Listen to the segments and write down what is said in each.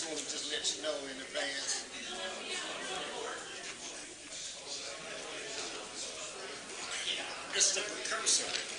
just want to let you know in advance. It's the precursor.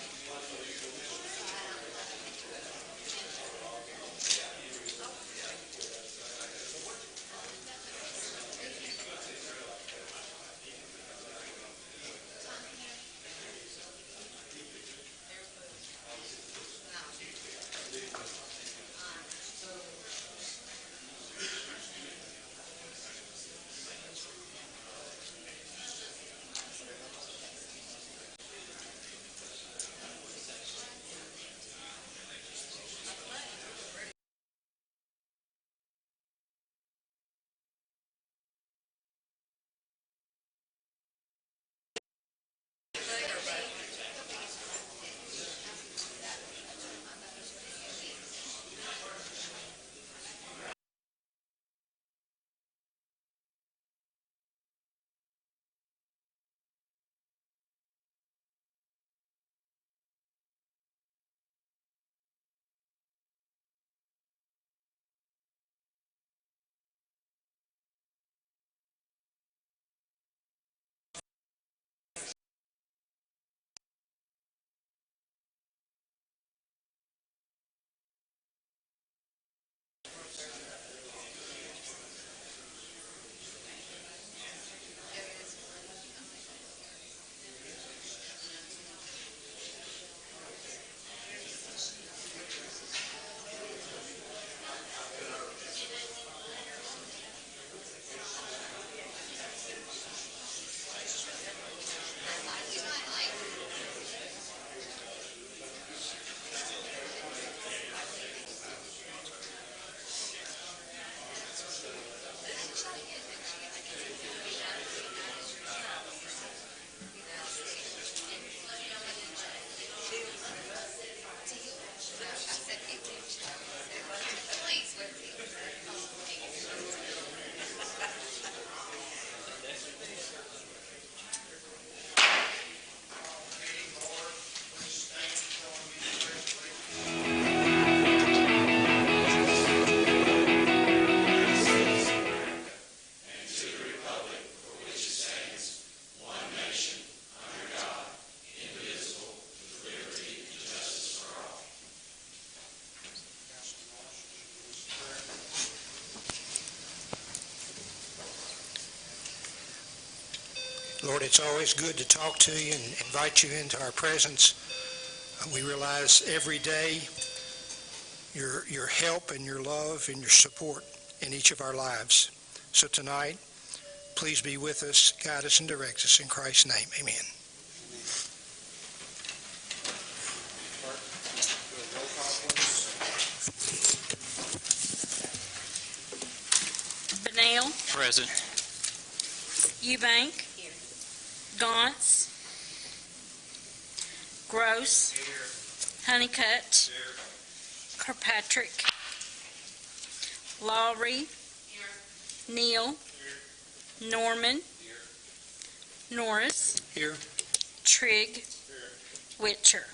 Lord, it's always good to talk to you and invite you into our presence. We realize every day your help and your love and your support in each of our lives. So tonight, please be with us, guide us, and direct us in Christ's name. Amen. Benell. Present. Eubank. Gauntz. Gross. Honeycutt. Kirkpatrick. Lowry. Neal. Norman. Norris. Here. Trigg. Witcher.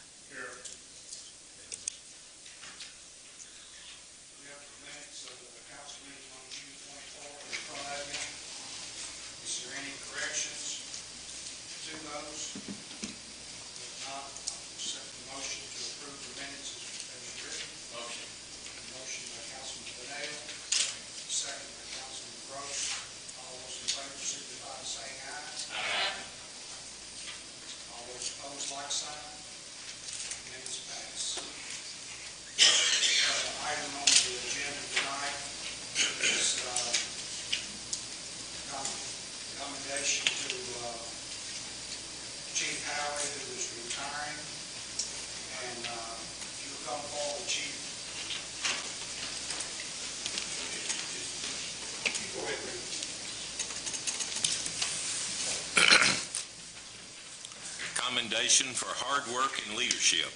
Commendation for hard work and leadership.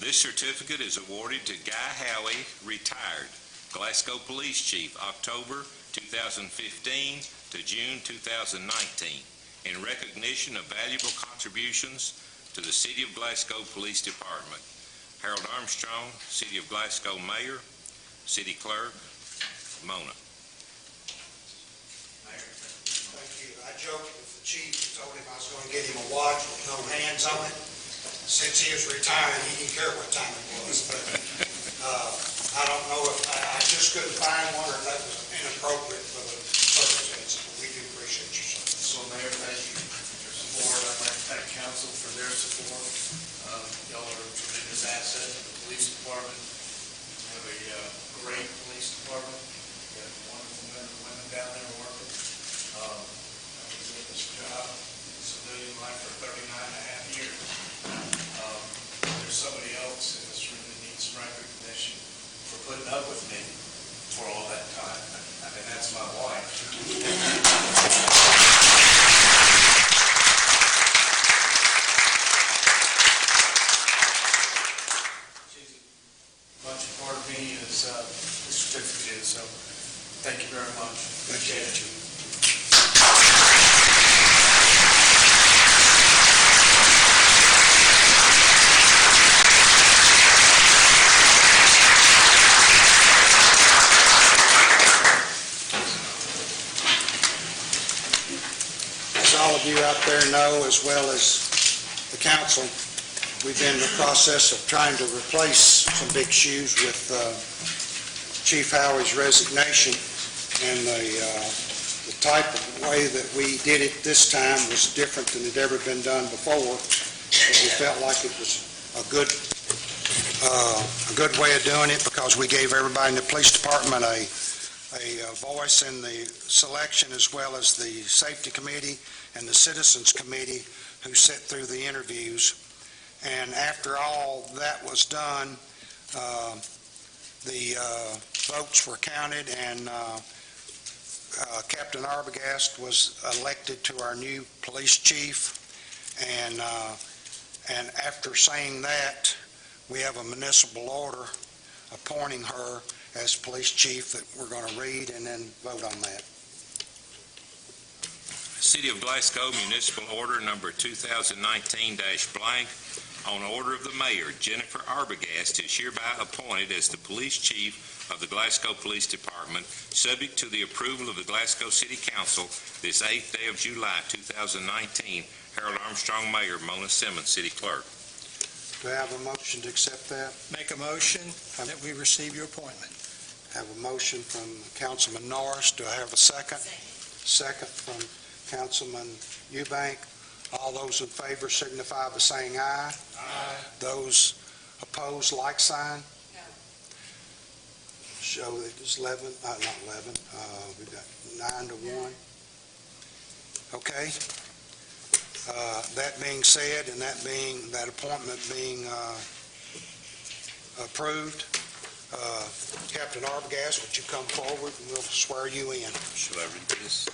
This certificate is awarded to Guy Howie, retired, Glasgow Police Chief, October 2015 to June 2019, in recognition of valuable contributions to the City of Glasgow Police Department. Harold Armstrong, City of Glasgow Mayor, City Clerk, Mona. Thank you. I joked with the chief and told him I was going to get him a watch with no hands on it. Since he was retiring, he didn't care what time it was, but I don't know if, I just couldn't find one, or that was inappropriate for the circumstances, but we do appreciate your service. So Mayor, thank you for your support. I'd like to thank council for their support. Y'all are a tremendous asset to the police department. We have a great police department. We have wonderful men and women down there working. I've been doing this job, civilian life, for 39 and a half years. There's somebody else in this room that needs some recognition for putting up with me for all that time, and that's my wife. She's a much a part of me as the certificate is, so thank you very much. Appreciate it. As all of you out there know, as well as the council, we've been in the process of trying to replace some big shoes with Chief Howie's resignation, and the type of way that we did it this time was different than it ever been done before. But we felt like it was a good way of doing it, because we gave everybody in the police department a voice in the selection, as well as the safety committee and the citizens committee who sit through the interviews. And after all that was done, the votes were counted, and Captain Arbogast was elected to our new police chief. And after saying that, we have a municipal order appointing her as police chief that we're going to read and then vote on that. City of Glasgow Municipal Order Number 2019-blank, on order of the mayor, Jennifer Arbogast is hereby appointed as the police chief of the Glasgow Police Department, subject to the approval of the Glasgow City Council this 8th day of July 2019. Harold Armstrong, Mayor. Mona Simmons, City Clerk. Do I have a motion to accept that? Make a motion that we receive your appointment. Have a motion from Councilman Norris. Do I have a second? Second from Councilman Eubank. All those in favor signify by saying aye. Aye. Those opposed, like sign. No. Show that it's 11, not 11, we've got 9 to 1. Okay. That being said, and that appointment being approved, Captain Arbogast, would you come forward and we'll swear you in? Shall I read this?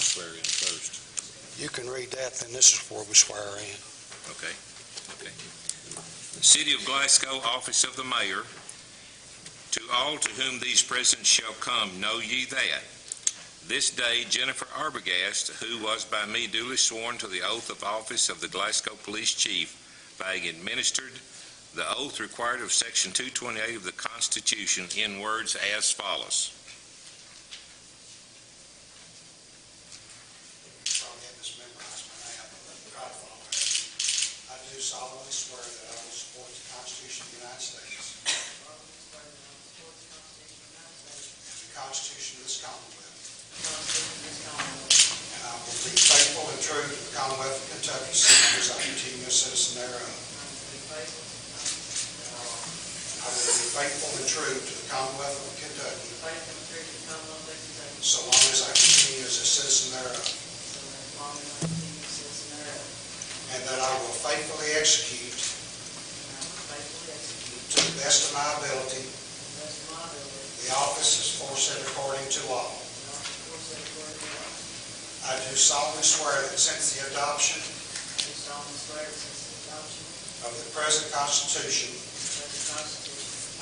Swear in first. You can read that, then this is before we swear in. Okay. City of Glasgow, Office of the Mayor, to all to whom these presents shall come, know ye that this day Jennifer Arbogast, who was by me duly sworn to the oath of office of the Glasgow Police Chief, being administered the oath required of Section 228 of the Constitution in words as follows. Probably have this memorized by now, but let me try to follow it. I do solemnly swear that I will support the Constitution of the United States and the Constitution of this Commonwealth. And I will be faithful and true to the Commonwealth of Kentucky, as I continue a citizen thereof. I will be faithful and true to the Commonwealth of Kentucky, so long as I continue as a citizen thereof. And that I will faithfully execute, to the best of my ability, the offices aforesaid according to law. I do solemnly swear that since the adoption of the present Constitution,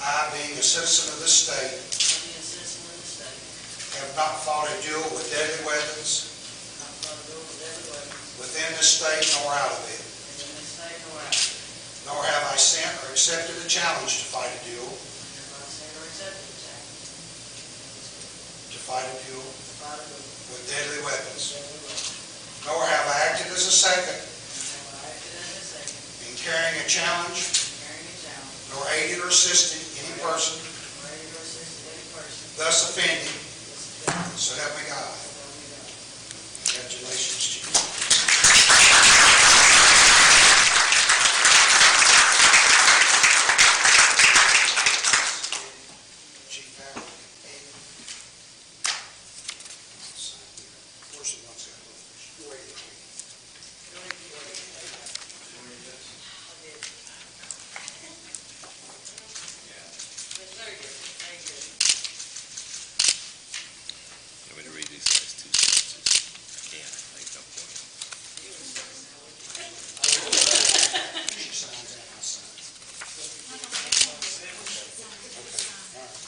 I, being a citizen of this state, have not fought a duel with deadly weapons within this state nor out of it, nor have I sent or accepted a challenge to fight a duel, with deadly weapons, nor have I acted as a second in carrying a challenge, nor aided or assisted any person thus offending, so help me God. Congratulations, Chief. Chief Howard. Of course, he wants to go first. You want me to read these last two sentences? I can, make no point. She signs and I sign. Okay, all right.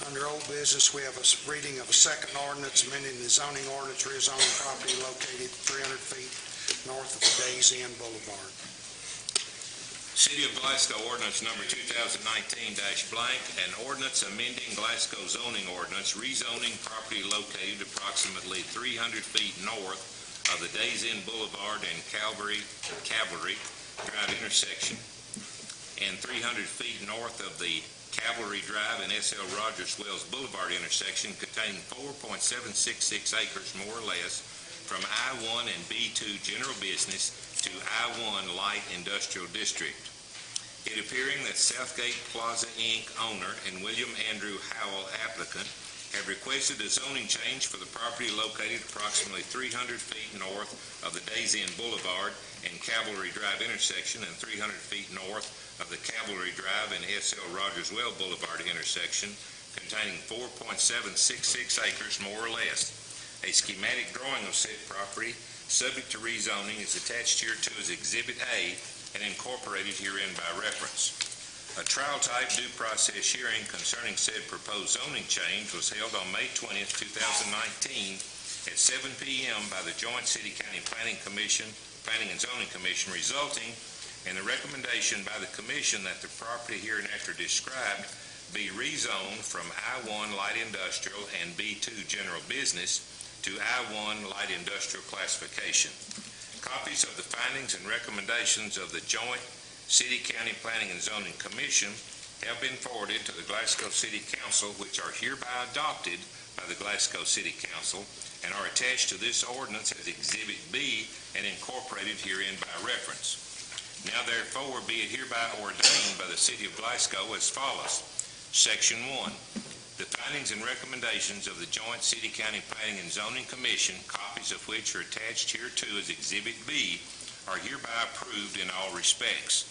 Under old business, we have a reading of a second ordinance amending the zoning ordinance rezoning property located 300 feet north of the Days Inn Boulevard. City of Glasgow ordinance number 2019-blank, an ordinance amending Glasgow zoning ordinance rezoning property located approximately 300 feet north of the Days Inn Boulevard and Cavalry Drive intersection, and 300 feet north of the Cavalry Drive and S.L. Rogers Wells Boulevard intersection containing 4.766 acres more or less from I-1 and B2 general business to I-1 light industrial district. It appearing that Southgate Plaza Inc. owner and William Andrew Howell applicant have requested a zoning change for the property located approximately 300 feet north of the Days Inn Boulevard and Cavalry Drive intersection and 300 feet north of the Cavalry Drive and S.L. Rogers Well Boulevard intersection containing 4.766 acres more or less. A schematic drawing of said property subject to rezoning is attached hereto as Exhibit A and incorporated herein by reference. A trial-type due process hearing concerning said proposed zoning change was held on May 20th, 2019 at 7 p.m. by the Joint City-County Planning and Zoning Commission, resulting in the recommendation by the Commission that the property hereinafter described be rezoned from I-1 light industrial and B2 general business to I-1 light industrial classification. Copies of the findings and recommendations of the Joint City-County Planning and Zoning Commission have been forwarded to the Glasgow City Council, which are hereby adopted by the Glasgow City Council and are attached to this ordinance as Exhibit B and incorporated herein by reference. Now therefore be it hereby ordained by the City of Glasgow as follows. Section 1. The findings and recommendations of the Joint City-County Planning and Zoning Commission, copies of which are attached hereto as Exhibit B, are hereby approved in all respects.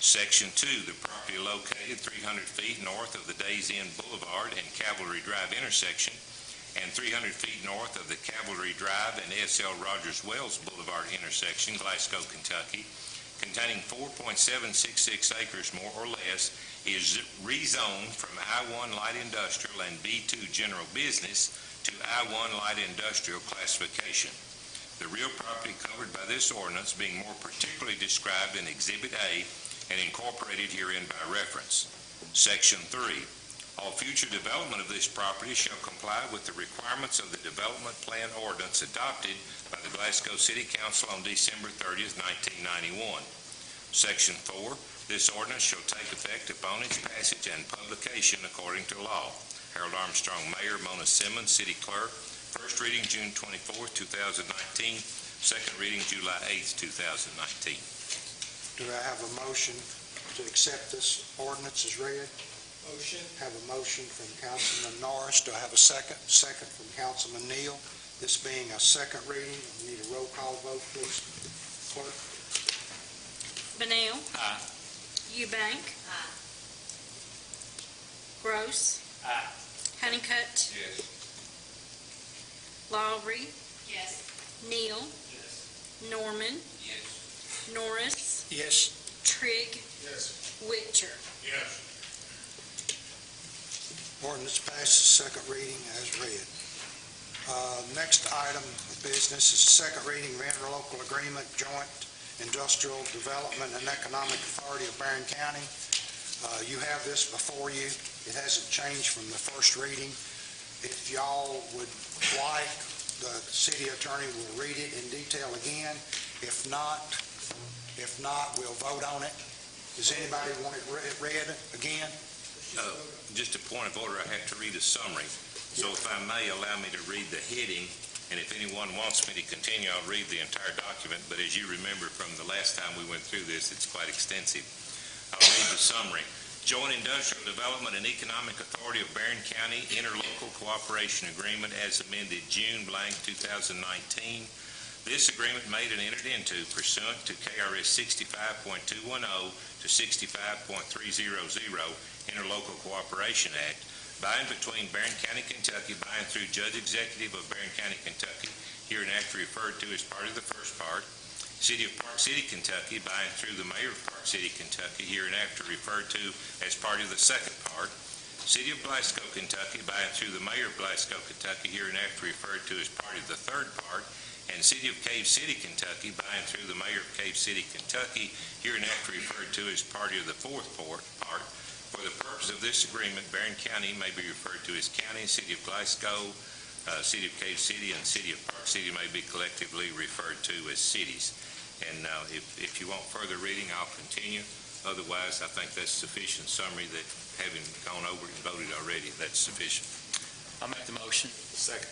Section 2, the property located 300 feet north of the Days Inn Boulevard and Cavalry Drive intersection and 300 feet north of the Cavalry Drive and S.L. Rogers Wells Boulevard intersection, Glasgow, Kentucky, containing 4.766 acres more or less, is rezoned from I-1 light industrial and B2 general business to I-1 light industrial classification. The real property covered by this ordinance being more particularly described in Exhibit A and incorporated herein by reference. Section 3. All future development of this property shall comply with the requirements of the Development Plan Ordinance adopted by the Glasgow City Council on December 30th, 1991. Section 4. This ordinance shall take effect upon its passage and publication according to law. Harold Armstrong, Mayor. Mona Simmons, City Clerk. First reading June 24th, 2019. Second reading July 8th, 2019. Do I have a motion to accept this ordinance as read? Motion. Have a motion from Councilman Norris. Do I have a second? Second from Councilman Neal. This being a second reading, we need a roll call vote, please. Clerk? Benel. Aye. Eubank. Gross. Aye. Honeycutt. Yes. Lowry. Yes. Neal. Yes. Norman. Yes. Norris. Yes. Trigg. Yes. Witcher. Yes. Ordinance passes second reading as read. Next item of business is second reading of interlocal agreement, joint industrial development and economic authority of Barron County. You have this before you. It hasn't changed from the first reading. If y'all would like, the city attorney will read it in detail again. If not, we'll vote on it. Does anybody want it read again? Just a point of order, I have to read a summary. So if I may, allow me to read the heading, and if anyone wants me to continue, I'll read the entire document. But as you remember from the last time we went through this, it's quite extensive. I'll read the summary. Joint Industrial Development and Economic Authority of Barron County Interlocal Cooperation Agreement as amended June 2019. This agreement made and entered into pursuant to KRS 65.210 to 65.300 Interlocal Cooperation Act, by and between Barron County, Kentucky, by and through Judge Executive of Barron County, Kentucky, hereinafter referred to as part of the first part, City of Park City, Kentucky, by and through the Mayor of Park City, Kentucky, hereinafter referred to as part of the second part, City of Glasgow, Kentucky, by and through the Mayor of Glasgow, Kentucky, hereinafter referred to as part of the third part, and City of Cave City, Kentucky, by and through the Mayor of Cave City, Kentucky, hereinafter referred to as part of the fourth part. For the purpose of this agreement, Barron County may be referred to as County, City of Glasgow, City of Cave City, and City of Park City may be collectively referred to as cities. And if you want further reading, I'll continue. Otherwise, I think that's sufficient summary that, having gone over it and voted already, that's sufficient. I'll make the motion. Second.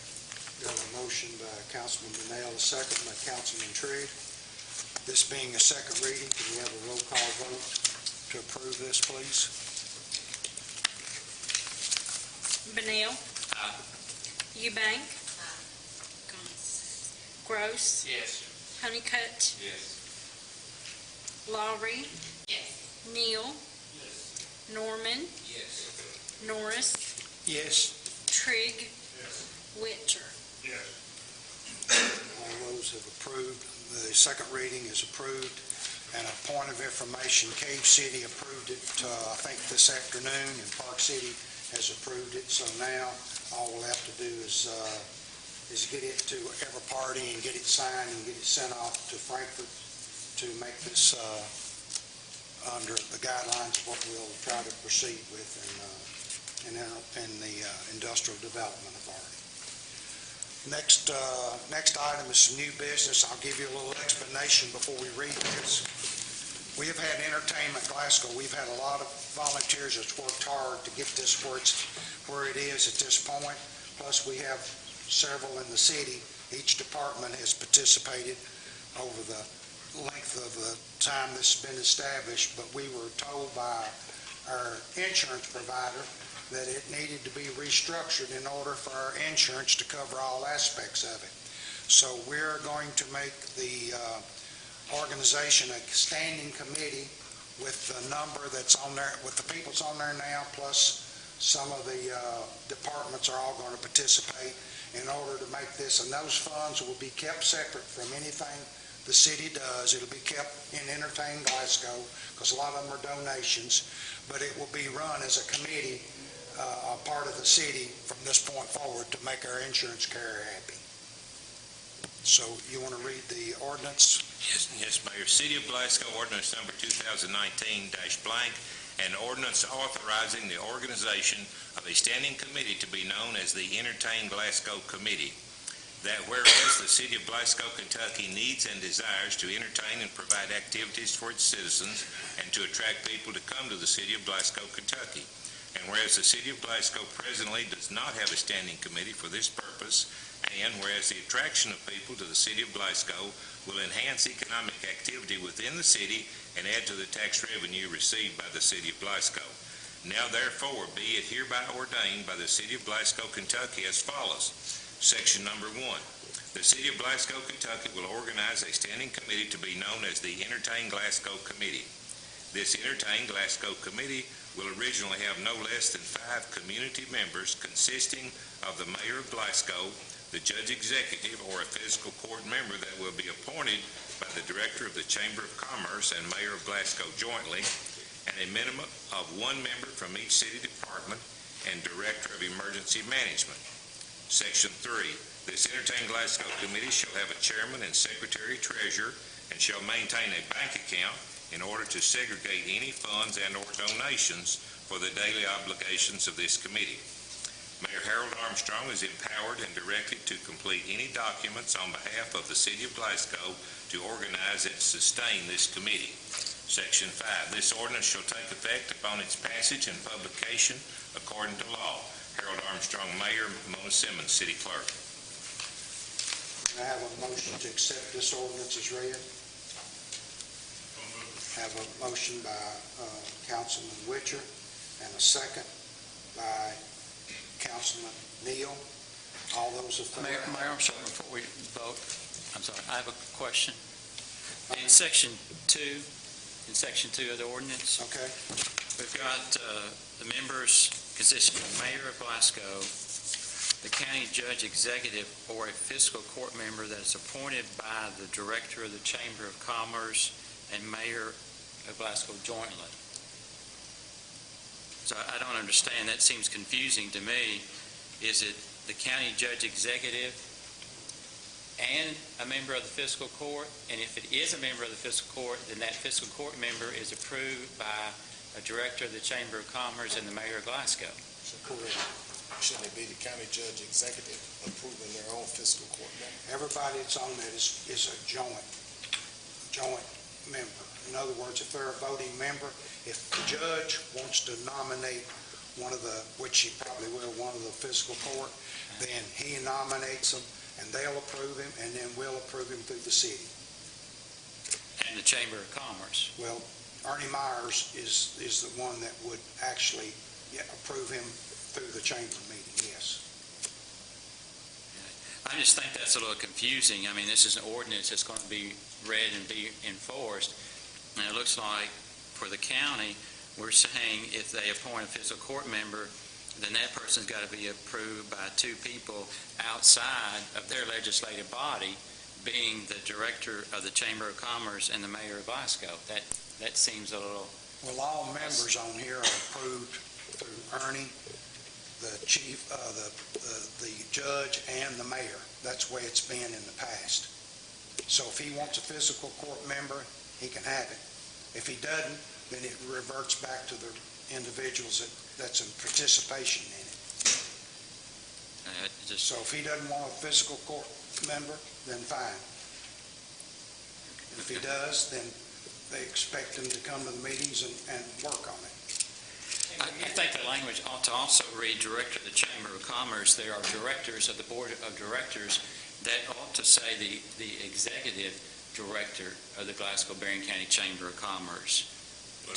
Got a motion by Councilman Benel, a second by Councilman Trigg. This being a second reading, can we have a roll call vote to approve this, please? Benel. Aye. Eubank. Gross. Yes. Honeycutt. Yes. Lowry. Yes. Neal. Yes. Norman. Yes. Norris. Yes. Trigg. Yes. Witcher. Yes. All those have approved. The second reading is approved. And a point of information, Cave City approved it, I think this afternoon, and Park City has approved it. So now all we'll have to do is get it to every party and get it signed and get it sent off to Frankfurt to make this under the guidelines of what we'll try to proceed with in the Industrial Development Authority. Next item is some new business. I'll give you a little explanation before we read this. We have had Entertainment Glasgow. We've had a lot of volunteers that's worked hard to get this where it is at this point. Plus, we have several in the city. Each department has participated over the length of the time this has been established, but we were told by our insurance provider that it needed to be restructured in order for our insurance to cover all aspects of it. So we're going to make the organization a standing committee with the number that's on there, with the people's on there now, plus some of the departments are all going to participate in order to make this, and those funds will be kept separate from anything the city does. It'll be kept in Entertain Glasgow, because a lot of them are donations, but it will be run as a committee, a part of the city from this point forward to make our insurance carrier happy. So you want to read the ordinance? Yes, Mayor. City of Glasgow ordinance number 2019-blank, an ordinance authorizing the organization of a standing committee to be known as the Entertain Glasgow Committee. That whereas the City of Glasgow, Kentucky needs and desires to entertain and provide activities for its citizens and to attract people to come to the City of Glasgow, Kentucky. And whereas the City of Glasgow presently does not have a standing committee for this purpose, and whereas the attraction of people to the City of Glasgow will enhance economic activity within the city and add to the tax revenue received by the City of Glasgow. Now therefore be it hereby ordained by the City of Glasgow, Kentucky as follows, Section number 1. The City of Glasgow, Kentucky will organize a standing committee to be known as the Entertain Glasgow Committee. This Entertain Glasgow Committee will originally have no less than 5 community members consisting of the Mayor of Glasgow, the Judge Executive, or a fiscal court member that will be appointed by the Director of the Chamber of Commerce and Mayor of Glasgow jointly, and a minimum of 1 member from each city department and Director of Emergency Management. Section 3. This Entertain Glasgow Committee shall have a chairman and secretary-treasurer and shall maintain a bank account in order to segregate any funds and/or donations for the daily obligations of this committee. Mayor Harold Armstrong is empowered and directed to complete any documents on behalf of the City of Glasgow to organize and sustain this committee. Section 5. This ordinance shall take effect upon its passage and publication according to law. Harold Armstrong, Mayor. Mona Simmons, City Clerk. Can I have a motion to accept this ordinance as read? Have a motion by Councilman Witcher and a second by Councilman Neal. All those in favor? Mayor, I'm sorry, before we vote, I'm sorry, I have a question. In section 2 of the ordinance, Okay. we've got the members consisting of the Mayor of Glasgow, the County Judge Executive, or a fiscal court member that is appointed by the Director of the Chamber of Commerce and Mayor of Glasgow jointly. So I don't understand. That seems confusing to me. Is it the County Judge Executive and a member of the fiscal court? And if it is a member of the fiscal court, then that fiscal court member is approved by a Director of the Chamber of Commerce and the Mayor of Glasgow. Correct. Shouldn't it be the county judge executive approving their own fiscal court member? Everybody that's on that is a joint member. In other words, if they're a voting member, if the judge wants to nominate one of the, which he probably will, one of the fiscal court, then he nominates them, and they'll approve him, and then we'll approve him through the city. And the Chamber of Commerce. Well, Ernie Myers is the one that would actually approve him through the chamber meeting, yes. I just think that's a little confusing. I mean, this is an ordinance that's going to be read and be enforced. And it looks like for the county, we're saying if they appoint a fiscal court member, then that person's got to be approved by 2 people outside of their legislative body, being the Director of the Chamber of Commerce and the Mayor of Glasgow. That seems a little... Well, all members on here are approved through Ernie, the chief, the judge, and the mayor. That's the way it's been in the past. So if he wants a fiscal court member, he can have it. If he doesn't, then it reverts back to the individuals that's in participation in it. So if he doesn't want a fiscal court member, then fine. If he does, then they expect him to come to the meetings and work on it. I think the language ought to also read Director of the Chamber of Commerce. There are directors of the Board of Directors that ought to say the Executive Director of the Glasgow-Barron County Chamber of Commerce,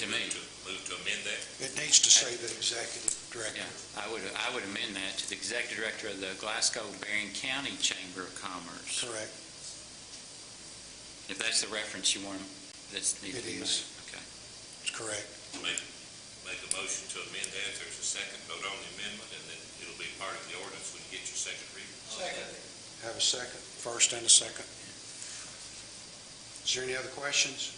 to me. Move to amend that? It needs to say the executive director. Yeah, I would amend that to the Executive Director of the Glasgow-Barron County Chamber of Commerce. Correct. If that's the reference you want, that's needs to be made. It is. Okay. It's correct. Make a motion to amend that. If there's a second, vote on the amendment, and then it'll be part of the ordinance when you get your second reading. Second. Have a second, first and a second. Is there any other questions?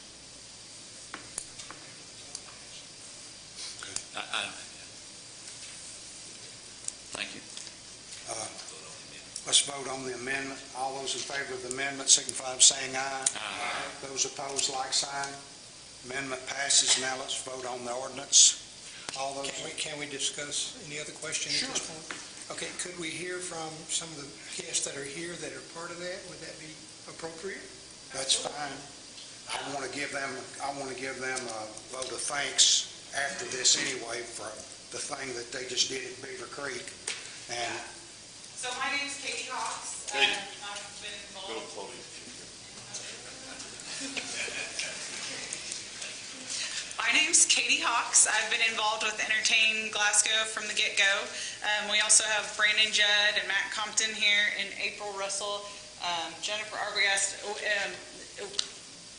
Thank you. Let's vote on the amendment. All those in favor of the amendment signify by saying aye. Aye. Those opposed, like sign. Amendment passes. Now let's vote on the ordinance. All those. Can we discuss any other questions at this point? Okay, could we hear from some of the guests that are here that are part of that? Would that be appropriate? That's fine. I want to give them a vote of thanks after this anyway for the thing that they just did at Beaver Creek. And So my name is Katie Hawks. Hey. I've been involved. My name name's Katie Hawks. I've been involved with Entertain Glasgow from the get-go. We also have Brandon Judd and Matt Compton here, and April Russell, Jennifer Arbogast,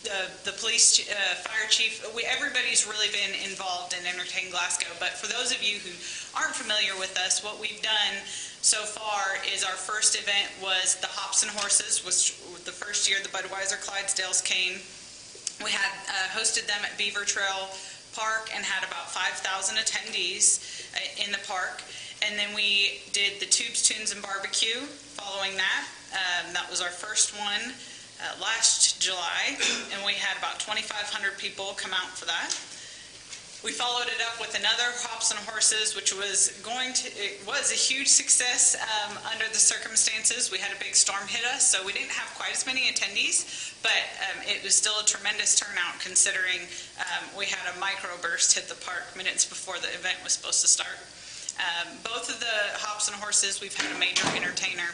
the police, fire chief. Everybody's really been involved in Entertain Glasgow. But for those of you who aren't familiar with us, what we've done so far is our first event was the Hops and Horses, which the first year the Budweiser Clydesdales came. We had hosted them at Beaver Trail Park and had about 5,000 attendees in the park. And then we did the Tubes, Tunes, and Barbecue following that. That was our first one last July, and we had about 2,500 people come out for that. We followed it up with another Hops and Horses, which it was a huge success under the circumstances. We had a big storm hit us, so we didn't have quite as many attendees, but it was still a tremendous turnout considering we had a microburst hit the park minutes before the event was supposed to start. Both of the Hops and Horses, we've had a major entertainer.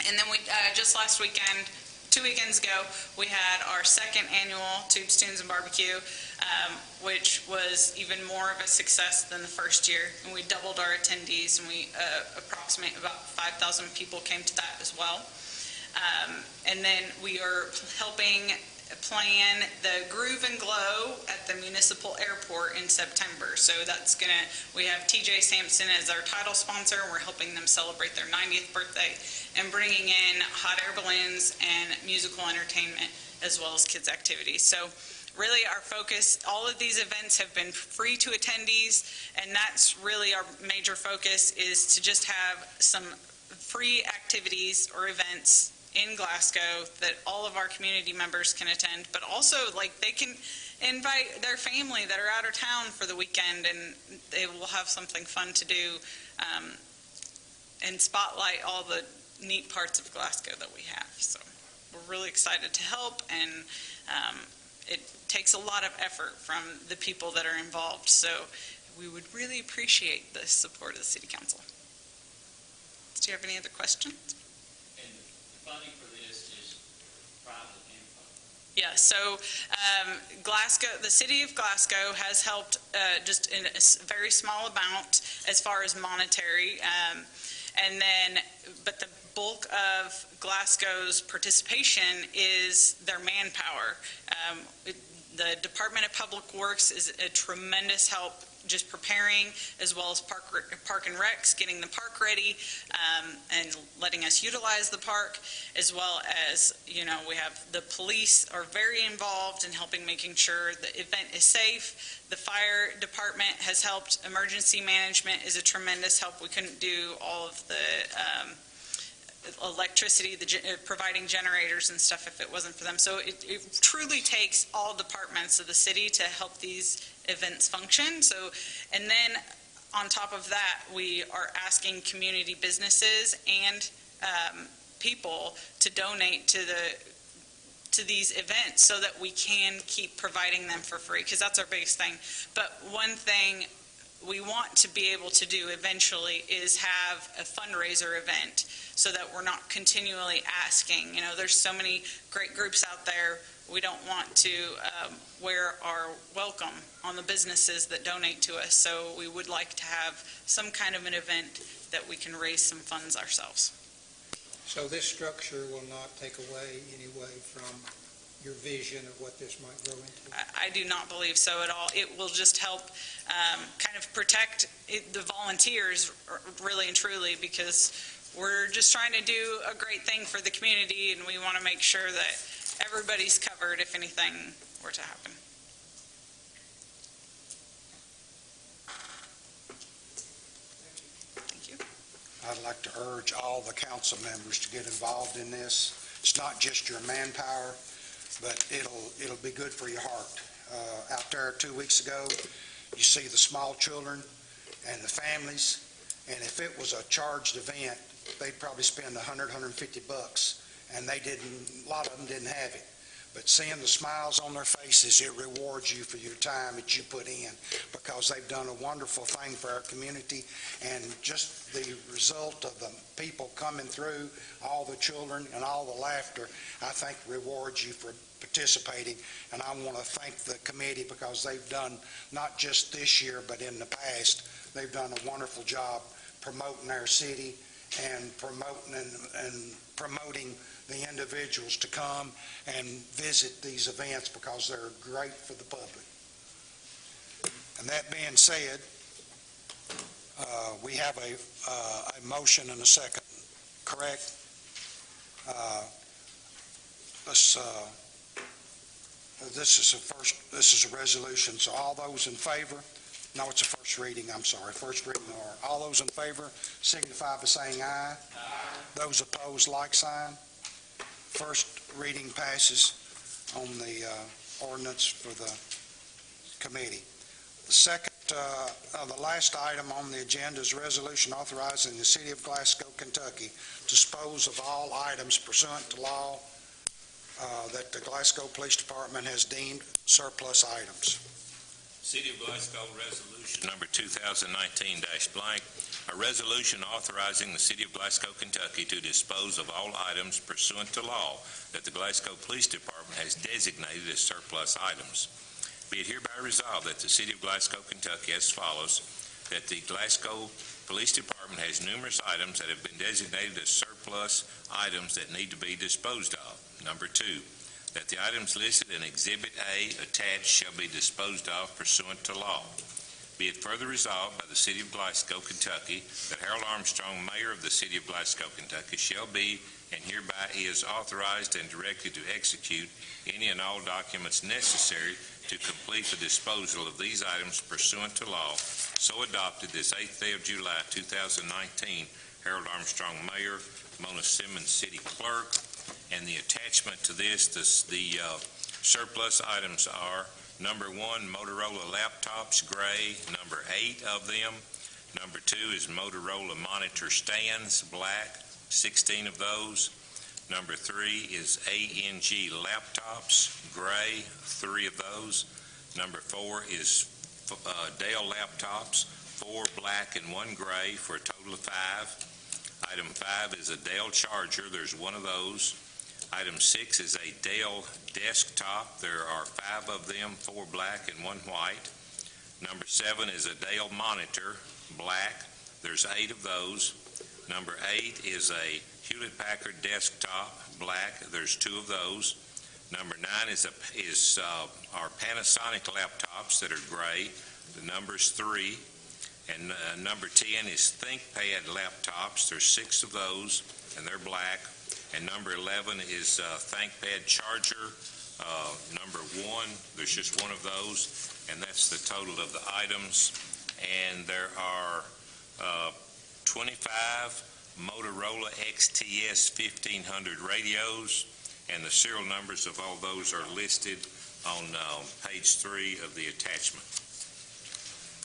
And then we just last weekend, 2 weekends ago, we had our second annual Tubes, Tunes, and Barbecue, which was even more of a success than the first year. And we doubled our attendees, and we approximate about 5,000 people came to that as well. And then we are helping plan the Groove and Glow at the municipal airport in September. So we have TJ Sampson as our title sponsor, and we're helping them celebrate their 90th birthday and bringing in hot air balloons and musical entertainment as well as kids activities. So really our focus, all of these events have been free to attendees, and that's really our major focus, is to just have some free activities or events in Glasgow that all of our community members can attend, but also they can invite their family that are out of town for the weekend, and they will have something fun to do and spotlight all the neat parts of Glasgow that we have. So we're really excited to help, and it takes a lot of effort from the people that are involved, so we would really appreciate the support of the City Council. Do you have any other questions? Funding for this is private and public. Yeah, so Glasgow, the City of Glasgow has helped just in a very small amount as far as monetary, but the bulk of Glasgow's participation is their manpower. The Department of Public Works is a tremendous help just preparing, as well as Park and Recs, getting the park ready and letting us utilize the park, as well as, we have the police are very involved in helping making sure the event is safe. The fire department has helped. Emergency management is a tremendous help. We couldn't do all of the electricity, providing generators and stuff if it wasn't for them. So it truly takes all departments of the city to help these events function. So, and then on top of that, we are asking community businesses and people to donate to these events so that we can keep providing them for free, because that's our biggest thing. But one thing we want to be able to do eventually is have a fundraiser event so that we're not continually asking. There's so many great groups out there. We don't want to wear our welcome on the businesses that donate to us. So we would like to have some kind of an event that we can raise some funds ourselves. So this structure will not take away any way from your vision of what this might grow into? I do not believe so at all. It will just help kind of protect the volunteers really and truly, because we're just trying to do a great thing for the community, and we want to make sure that everybody's covered if anything were to happen. Thank you. I'd like to urge all the council members to get involved in this. It's not just your manpower, but it'll be good for your heart. Out there 2 weeks ago, you see the small children and the families, and if it was a charged event, they'd probably spend $100, $150, and a lot of them didn't have it. But seeing the smiles on their faces, it rewards you for your time that you put in, because they've done a wonderful thing for our community. And just the result of the people coming through, all the children and all the laughter, I think rewards you for participating. And I want to thank the committee because they've done, not just this year, but in the past, they've done a wonderful job promoting our city and promoting the individuals to come and visit these events because they're great for the public. And that being said, we have a motion and a second, correct? This is a resolution, so all those in favor, no, it's a first reading, I'm sorry, first reading, all those in favor signify by saying aye. Aye. Those opposed, like sign. First reading passes on the ordinance for the committee. The second, the last item on the agenda is resolution authorizing the City of Glasgow, Kentucky to dispose of all items pursuant to law that the Glasgow Police Department has deemed surplus items. City of Glasgow Resolution Number 2019-blank, a resolution authorizing the City of Glasgow, Kentucky to dispose of all items pursuant to law that the Glasgow Police Department has designated as surplus items. Be it hereby resolved that the City of Glasgow, Kentucky as follows, that the Glasgow Police Department has numerous items that have been designated as surplus items that need to be disposed of. Number 2, that the items listed in Exhibit A attached shall be disposed of pursuant to law. Be it further resolved by the City of Glasgow, Kentucky, that Harold Armstrong, Mayor of the City of Glasgow, Kentucky, shall be and hereby is authorized and directed to execute any and all documents necessary to complete the disposal of these items pursuant to law, so adopted this 8th day of July, 2019. Harold Armstrong, Mayor, Mona Simmons, City Clerk. And the attachment to this, the surplus items are, number 1, Motorola laptops, gray, number 8 of them. Number 2 is Motorola monitor stands, black, 16 of those. Number 3 is ANG laptops, gray, 3 of those. Number 4 is Dell laptops, 4 black and 1 gray, for a total of 5. Item 5 is a Dell charger, there's 1 of those. Item 6 is a Dell desktop. There are 5 of them, 4 black and 1 white. Number 7 is a Dell monitor, black. There's 8 of those. Number 8 is a Hewlett-Packard desktop, black. There's 2 of those. Number 9 is our Panasonic laptops that are gray. The number's 3. And number 10 is ThinkPad laptops. There's 6 of those, and they're black. And number 11 is ThinkPad charger, number 1. There's just 1 of those, and that's the total of the items. And there are 25 Motorola XTS 1500 radios, and the serial numbers of all those are listed on page 3 of the attachment.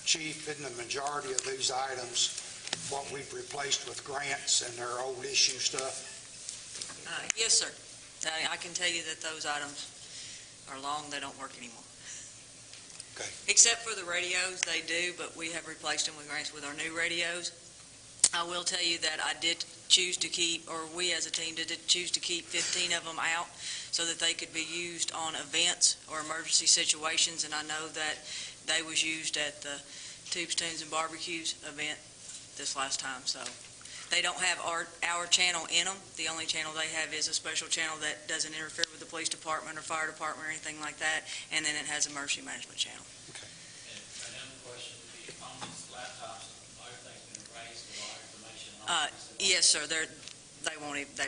Chief, in the majority of these items, what we've replaced with grants and their old issue stuff? Yes, sir. I can tell you that those items are long, they don't work anymore. Okay. Except for the radios, they do, but we have replaced them with grants with our new radios. I will tell you that I did choose to keep, or we as a team did choose to keep 15 of them out so that they could be used on events or emergency situations, and I know that they was used at the Tubes, Tunes, and Barbecues event this last time, so. They don't have our channel in them. The only channel they have is a special channel that doesn't interfere with the police department or fire department or anything like that, and then it has a emergency management channel. Okay. And another question would be, on these laptops, everything's been erased with all information on it? Yes, sir. They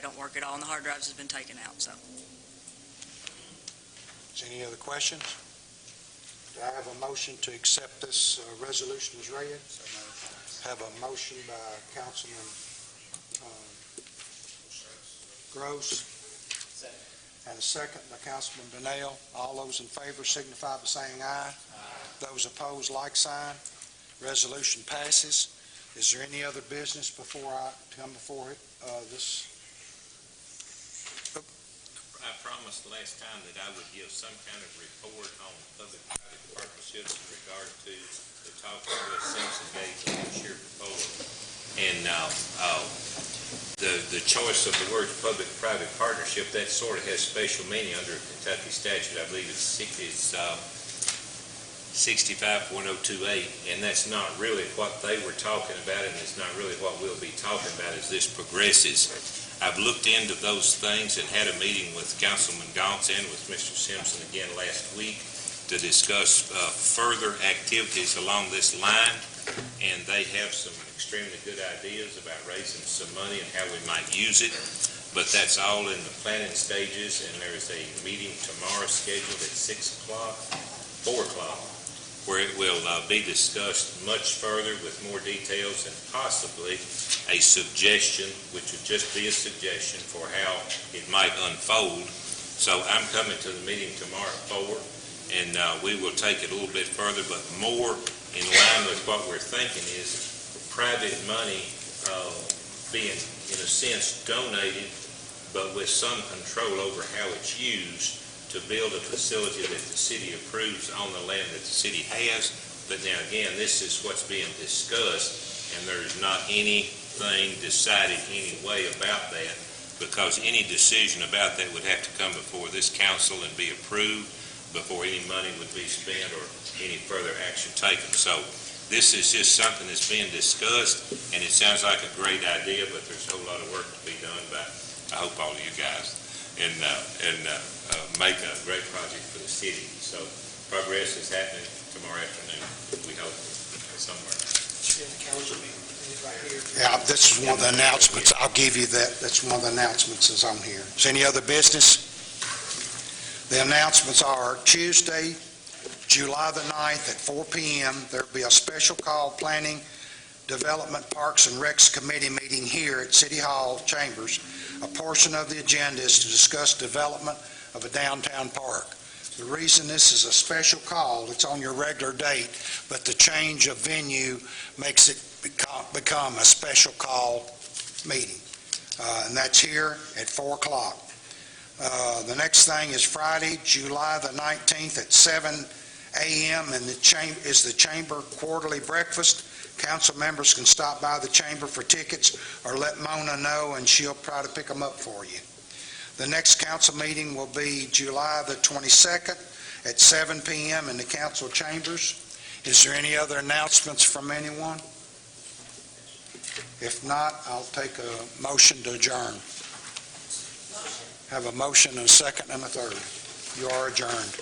don't work at all, and the hard drives has been taken out, so. Is any other questions? Do I have a motion to accept this resolution as read? Have a motion by Councilman Gross. And a second by Councilman Donnell. All those in favor signify by saying aye. Aye. Those opposed, like sign. Resolution passes. Is there any other business before I come before this? I promised last time that I would give some kind of report on public-private partnerships in regard to the talk of the Simpson Gate and Sheriff Fuller. And the the choice of the word public-private partnership, that sort of has special meaning under Kentucky statute. I believe it's 65.028, and that's not really what they were talking about, and it's not really what we'll be talking about as this progresses. I've looked into those things and had a meeting with Councilman Gauntz and with Mr. Simpson again last week to discuss further activities along this line, and they have some extremely good ideas about raising some money and how we might use it, but that's all in the planning stages, and there is a meeting tomorrow scheduled at 6 o'clock, 4 o'clock, where it will be discussed much further with more details and possibly a suggestion, which would just be a suggestion for how it might unfold. So I'm coming to the meeting tomorrow at 4, and we will take it a little bit further, but more in line with what we're thinking is private money being, in a sense, donated, but with some control over how it's used to build a facility that the city approves on the land that the city has. But now, again, this is what's being discussed, and there's not anything decided any way about that, because any decision about that would have to come before this council and be approved before any money would be spent or any further action taken. So this is just something that's being discussed, and it sounds like a great idea, but there's a whole lot of work to be done by, I hope, all of you guys, and make a great project for the city. So progress is happening tomorrow afternoon, we hope, somewhere. Yeah, this is one of the announcements. I'll give you that. That's one of the announcements that's on here. Is any other business? The announcements are Tuesday, July the 9th at 4 p.m. There'll be a special call Planning, Development, Parks, and Recs Committee meeting here at City Hall Chambers. A portion of the agenda is to discuss development of a downtown park. The reason this is a special call, it's on your regular date, but the change of venue makes it become a special call meeting. And that's here at 4 o'clock. The next thing is Friday, July the 19th at 7 a.m. and is the Chamber Quarterly Breakfast. Council members can stop by the Chamber for tickets or let Mona know and she'll try to pick them up for you. The next council meeting will be July the 22nd at 7 p.m. in the council chambers. Is there any other announcements from anyone? If not, I'll take a motion to adjourn. Have a motion and a second and a third. You are adjourned.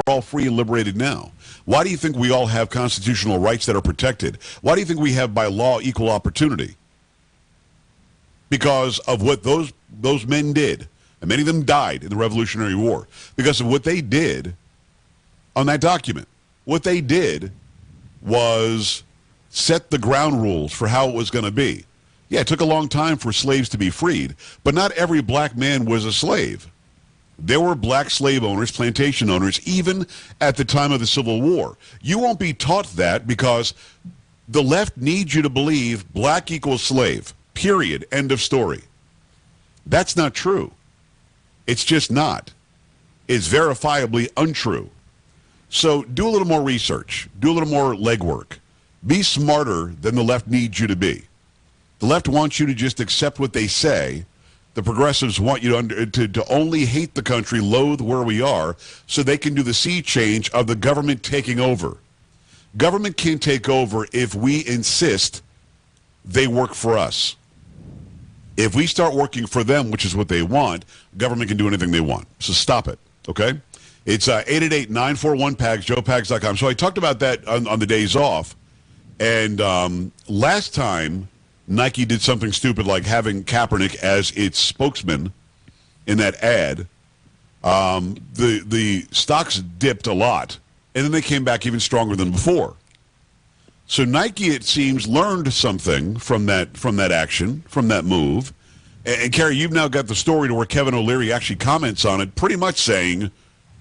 all free and liberated now? Why do you think we all have constitutional rights that are protected? Why do you think we have by law equal opportunity? Because of what those men did, and many of them died in the Revolutionary War, because of what they did on that document. What they did was set the ground rules for how it was going to be. Yeah, it took a long time for slaves to be freed, but not every black man was a slave. There were black slave owners, plantation owners, even at the time of the Civil War. You won't be taught that because the left needs you to believe black equals slave, period, end of story. That's not true. It's just not. It's verifiably untrue. So do a little more research. Do a little more legwork. Be smarter than the left needs you to be. The left wants you to just accept what they say. The progressives want you to only hate the country, loathe where we are, so they can do the sea change of the government taking over. Government can't take over if we insist they work for us. If we start working for them, which is what they want, government can do anything they want. So stop it, okay? It's 888-941-PAGS, joepags.com. So I talked about that on the days off, and last time Nike did something stupid like having Kaepernick as its spokesman in that ad, the stocks dipped a lot, and then they came back even stronger than before. So Nike, it seems, learned something from that action, from that move. And Carrie, you've now got the story to where Kevin O'Leary actually comments on it, pretty much saying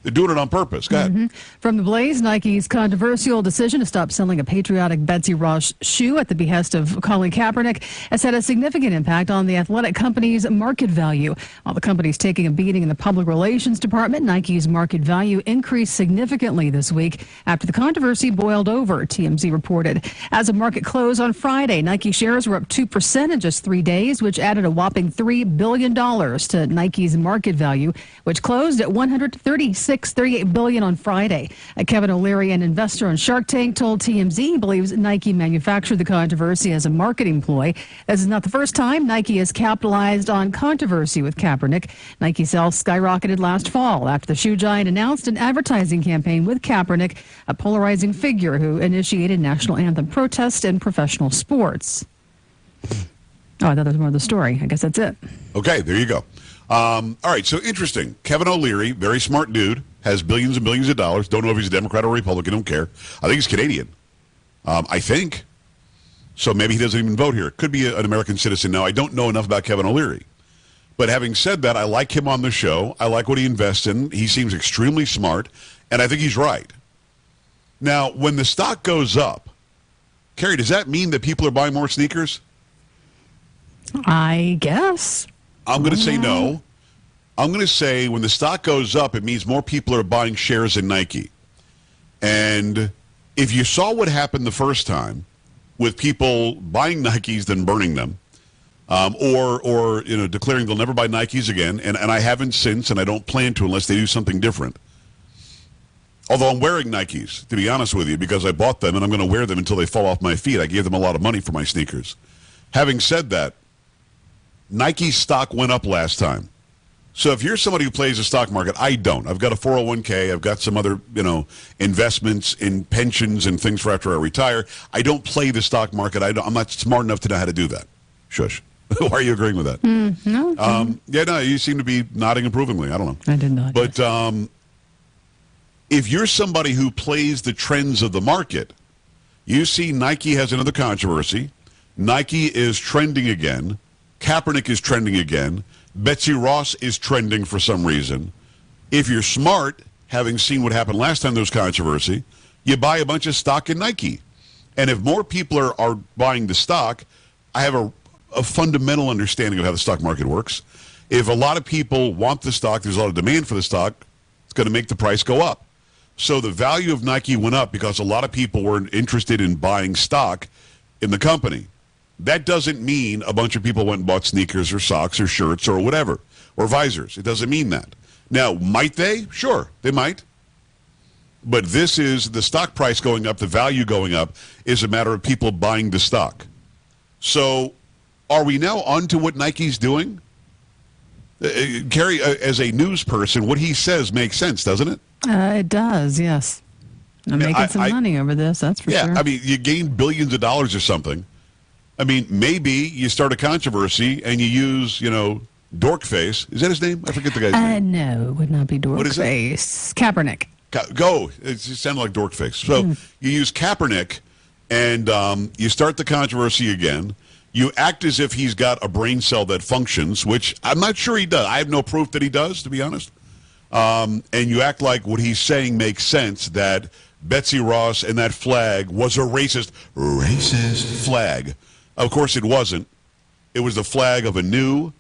they're doing it on purpose. Go ahead. From the Blaze, Nike's controversial decision to stop selling a patriotic Betsy Ross shoe at the behest of Colin Kaepernick has had a significant impact on the athletic company's market value. While the company's taking a beating in the public relations department, Nike's market value increased significantly this week after the controversy boiled over, TMZ reported. As of market close on Friday, Nike shares were up 2% in just 3 days, which added a whopping $3 billion to Nike's market value, which closed at $138 billion on Friday. Kevin O'Leary, an investor on Shark Tank, told TMZ he believes Nike manufactured the controversy as a marketing ploy. This is not the first time Nike has capitalized on controversy with Kaepernick. Nike sales skyrocketed last fall after the shoe giant announced an advertising campaign with Kaepernick, a polarizing figure who initiated national anthem protests in professional sports. Oh, I thought there was more of the story. I guess that's it. Okay, there you go. All right, so interesting. Kevin O'Leary, very smart dude, has billions and billions of dollars. Don't know if he's a Democrat or Republican, don't care. I think he's Canadian. I think. So maybe he doesn't even vote here. Could be an American citizen now. I don't know enough about Kevin O'Leary. But having said that, I like him on the show. I like what he invests in. He seems extremely smart, and I think he's right. Now, when the stock goes up, Carrie, does that mean that people are buying more sneakers? I guess. I'm going to say no. I'm going to say when the stock goes up, it means more people are buying shares in Nike. And if you saw what happened the first time with people buying Nikes then burning them, or declaring they'll never buy Nikes again, and I haven't since, and I don't plan to unless they do something different. Although I'm wearing Nikes, to be honest with you, because I bought them, and I'm going to wear them until they fall off my feet. I gave them a lot of money for my sneakers. Having said that, Nike stock went up last time. So if you're somebody who plays the stock market, I don't. I've got a 401k. I've got some other, investments in pensions and things for after I retire. I don't play the stock market. I'm not smart enough to know how to do that. Shush. Why are you agreeing with that? No. Yeah, no, you seem to be nodding approvingly. I don't know. I did not. But if you're somebody who plays the trends of the market, you see Nike has another controversy. Nike is trending again. Kaepernick is trending again. Betsy Ross is trending for some reason. If you're smart, having seen what happened last time there was controversy, you buy a bunch of stock in Nike. And if more people are buying the stock, I have a fundamental understanding of how the stock market works. If a lot of people want the stock, there's a lot of demand for the stock, it's going to make the price go up. So the value of Nike went up because a lot of people were interested in buying stock in the company. That doesn't mean a bunch of people went and bought sneakers or socks or shirts or whatever, or visors. It doesn't mean that. Now, might they? Sure, they might. But this is the stock price going up, the value going up, is a matter of people buying the stock. So are we now on to what Nike's doing? Kerry, as a news person, what he says makes sense, doesn't it? It does, yes. I'm making some money over this, that's for sure. I mean, you gain billions of dollars or something. I mean, maybe you start a controversy and you use, Dorkface. Is that his name? I forget the guy's name. No, it would not be What is it? Dorkface. Kaepernick. Go. It sounded like Dorkface. So you use Kaepernick and you start the controversy again. You act as if he's got a brain cell that functions, which I'm not sure he does. I have no proof that he does, to be honest. And you act like what he's saying makes sense, that Betsy Ross and that flag was a racist flag. Of course it wasn't. It was the flag of a new,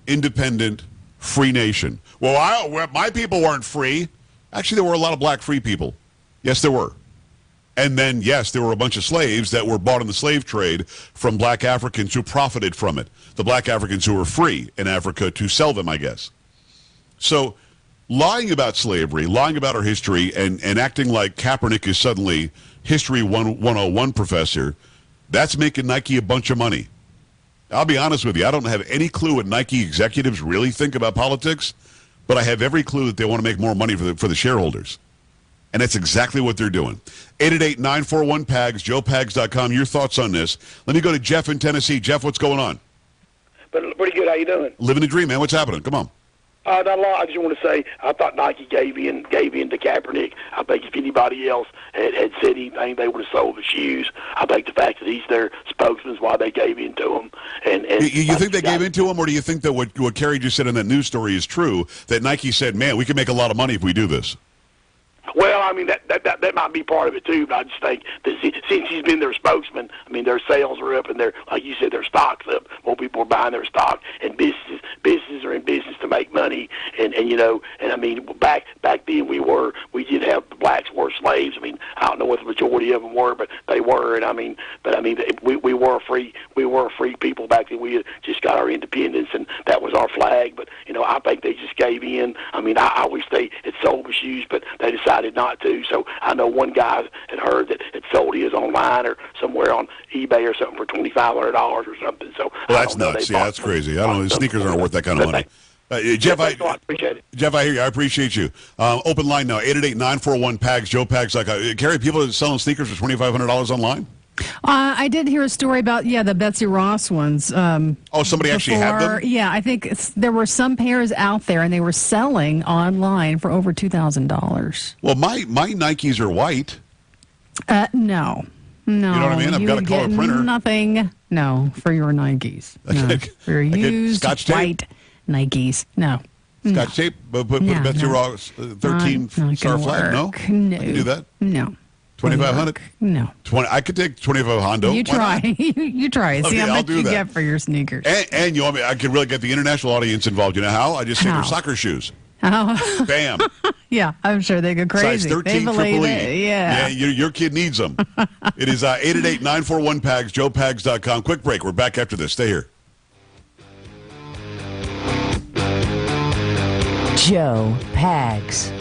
independent, free nation. Well, my people weren't free. Actually, there were a lot of black free people. Yes, there were. And then, yes, there were a bunch of slaves that were bought in the slave trade from black Africans who profited from it. The black Africans who were free in Africa to sell them, I guess. So lying about slavery, lying about our history, and acting like Kaepernick is suddenly History 101 professor, that's making Nike a bunch of money. I'll be honest with you. I don't have any clue what Nike executives really think about politics, but I have every clue that they want to make more money for the shareholders. And that's exactly what they're doing. 888-941-PAGS, joepags.com. Your thoughts on this. Let me go to Jeff in Tennessee. Jeff, what's going on? Pretty good. How you doing? Living the dream, man. What's happening? Come on. Not a lot. I just want to say I thought Nike gave in to Kaepernick. I think if anybody else had said anything, they would have sold the shoes. I think the fact that he's their spokesman is why they gave in to him. And you think they gave in to him, or do you think that what Kerry just said in that news story is true, that Nike said, man, we can make a lot of money if we do this? Well, I mean, that might be part of it, too, but I just think that since he's been their spokesman, I mean, their sales are up, and like you said, their stock's up. More people are buying their stock, and businesses are in business to make money, and I mean, back then we did have, the blacks were slaves. I mean, I don't know what the majority of them were, but they were, and I mean, we were free people back then. We had just got our independence, and that was our flag, but, I think they just gave in. I mean, I wish they had sold the shoes, but they decided not to. So I know one guy had heard that it sold his online or somewhere on eBay or something for $2,500 or something. So well, that's nuts. Yeah, that's crazy. I don't know. Sneakers aren't worth that kind of money. Jeff, I appreciate it. Jeff, I hear you. I appreciate you. Open line now, 888-941-PAGS, joepags.com. Kerry, people are selling sneakers for $2,500 online? I did hear a story about, the Betsy Ross ones. Somebody actually had them? Yeah, I think there were some pairs out there, and they were selling online for over $2,000. Well, my Nikes are white. No. You know what I mean? I've got a color printer. Nothing. No, for your Nikes. No. For your used white Nikes. No. Scotch tape? Put Betsy Ross 13-star flag? No? No. Do that? No. 2,500? No. 20. I could take 25 Hondo. You try. You try. See how much you get for your sneakers. And you want me? I could really get the international audience involved. You know how? I just say they're soccer shoes. Oh. Bam. Yeah, I'm sure they go crazy. Size 13 triple E. Yeah. Your kid needs them. It is 888-941-PAGS, joepags.com. Quick break. We're back after this. Stay here. Joe Pags.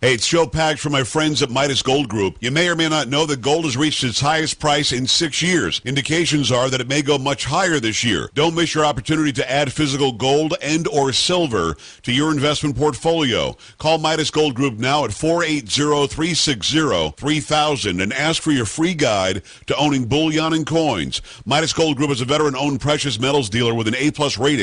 Hey, it's Joe Pags from my friends at Midas Gold Group. You may or may not know that gold has reached its highest price in 6 years. Indications are that it may go much higher this year. Don't miss your opportunity to add physical gold and or silver to your investment portfolio. Call Midas Gold Group now at 480-360-3000 and ask for your free guide to owning bullion and coins. Midas Gold Group is a veteran-owned precious metals dealer with an A+ rating.